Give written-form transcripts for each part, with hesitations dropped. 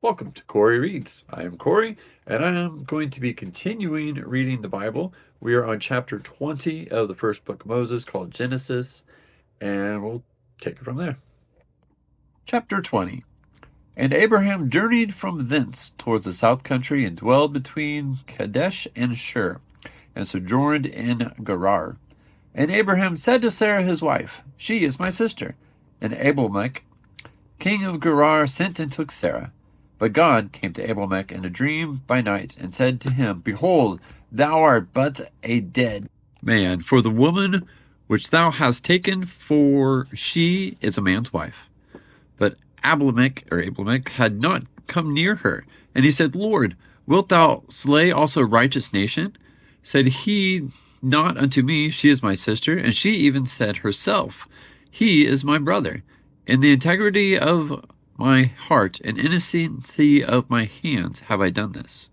Welcome to Corey Reads. I am Corey, and I am going to be continuing reading the Bible. We are on chapter 20 of the first book of Moses called Genesis, and we'll take it from there. Chapter 20. And Abraham journeyed from thence towards the south country and dwelled between Kadesh and Shur, and sojourned in Gerar. And Abraham said to Sarah his wife, She is my sister. And Abimelech, king of Gerar, sent and took Sarah. But God came to Abimelech in a dream by night, and said to him, Behold, thou art but a dead man, for the woman which thou hast taken, for she is a man's wife. But Abimelech had not come near her. And he said, Lord, wilt thou slay also a righteous nation? Said he not unto me, She is my sister? And she even said herself, He is my brother. In the integrity of my heart and innocency of my hands have I done this.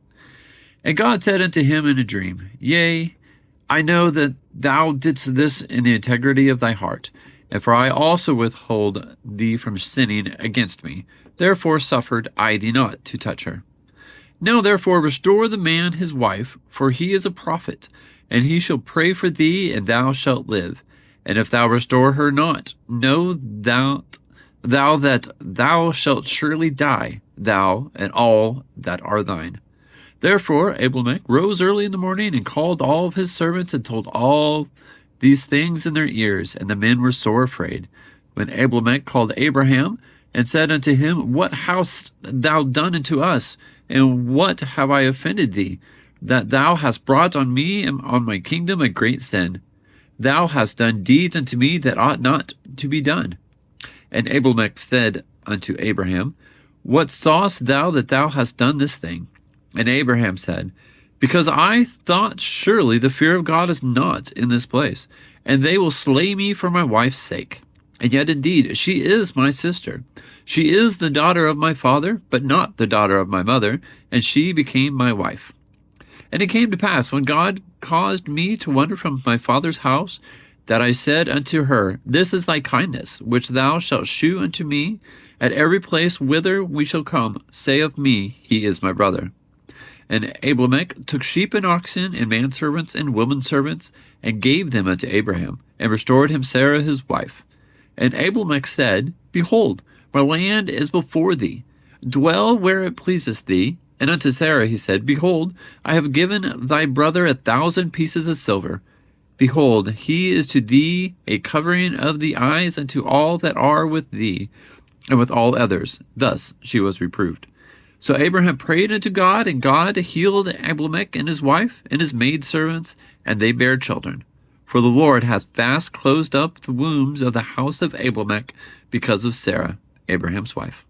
And God said unto him in a dream, Yea, I know that thou didst this in the integrity of thy heart, and for I also withhold thee from sinning against me. Therefore suffered I thee not to touch her. Now therefore restore the man his wife, for he is a prophet, and he shall pray for thee, and thou shalt live. And if thou restore her not, know thou that thou shalt surely die, thou and all that are thine. Therefore Abimelech rose early in the morning, and called all of his servants, and told all these things in their ears, and the men were sore afraid. When Abimelech called Abraham, and said unto him, What hast thou done unto us, and what have I offended thee, that thou hast brought on me and on my kingdom a great sin? Thou hast done deeds unto me that ought not to be done. And Abimelech said unto Abraham, What sawest thou that thou hast done this thing? And Abraham said, Because I thought surely the fear of God is not in this place, and they will slay me for my wife's sake. And yet indeed she is my sister. She is the daughter of my father, but not the daughter of my mother, and she became my wife. And it came to pass, when God caused me to wander from my father's house, that I said unto her, This is thy kindness, which thou shalt shew unto me. At every place whither we shall come, say of me, He is my brother. And Abimelech took sheep and oxen, and manservants and womenservants, and gave them unto Abraham, and restored him Sarah his wife. And Abimelech said, Behold, my land is before thee. Dwell where it pleaseth thee. And unto Sarah he said, Behold, I have given thy brother 1,000 pieces of silver. Behold, he is to thee a covering of the eyes unto all that are with thee, and with all others. Thus she was reproved. So Abraham prayed unto God, and God healed Abimelech and his wife and his maidservants, and they bare children. For the Lord hath fast closed up the wombs of the house of Abimelech because of Sarah, Abraham's wife.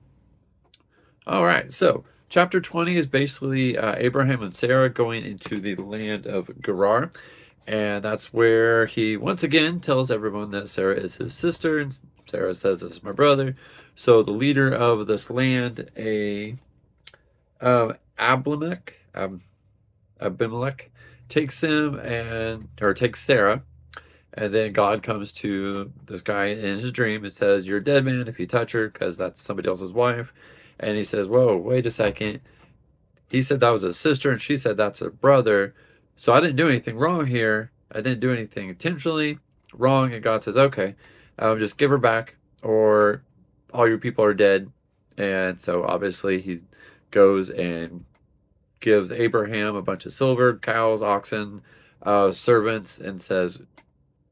All right, so chapter 20 is basically Abraham and Sarah going into the land of Gerar. And that's where he once again tells everyone that Sarah is his sister, and Sarah says, This is my brother. So the leader of this land, Abimelech, takes takes Sarah, and then God comes to this guy in his dream and says, You're a dead man if you touch her, because that's somebody else's wife. And he says, Whoa, wait a second. He said that was a sister, and she said that's a brother. So I didn't do anything wrong here. I didn't do anything intentionally wrong. And God says, okay, just give her back, or all your people are dead. And so obviously he goes and gives Abraham a bunch of silver, cows, oxen, servants, and says,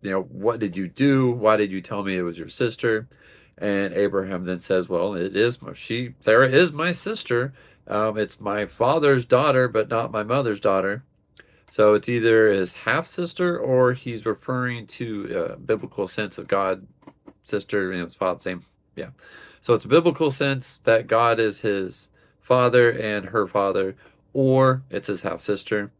what did you do? Why did you tell me it was your sister? And Abraham then says, well, Sarah is my sister. It's my father's daughter, but not my mother's daughter. So it's either his half-sister, or he's referring to a biblical sense of God, sister, his father, same. Yeah. So it's a biblical sense that God is his father and her father, or it's his half-sister.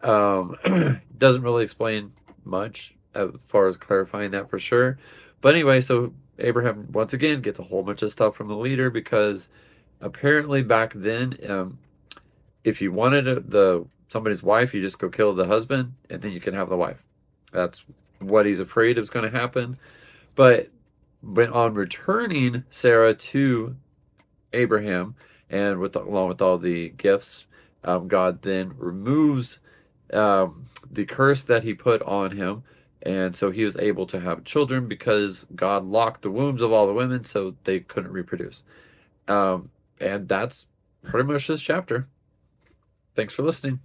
Doesn't really explain much as far as clarifying that for sure. But anyway, so Abraham, once again, gets a whole bunch of stuff from the leader, because apparently back then, if you wanted somebody's wife, you just go kill the husband, and then you can have the wife. That's what he's afraid is going to happen. But on returning Sarah to Abraham, and along with all the gifts, God then removes the curse that he put on him. And so he was able to have children because God locked the wombs of all the women so they couldn't reproduce. And that's pretty much this chapter. Thanks for listening.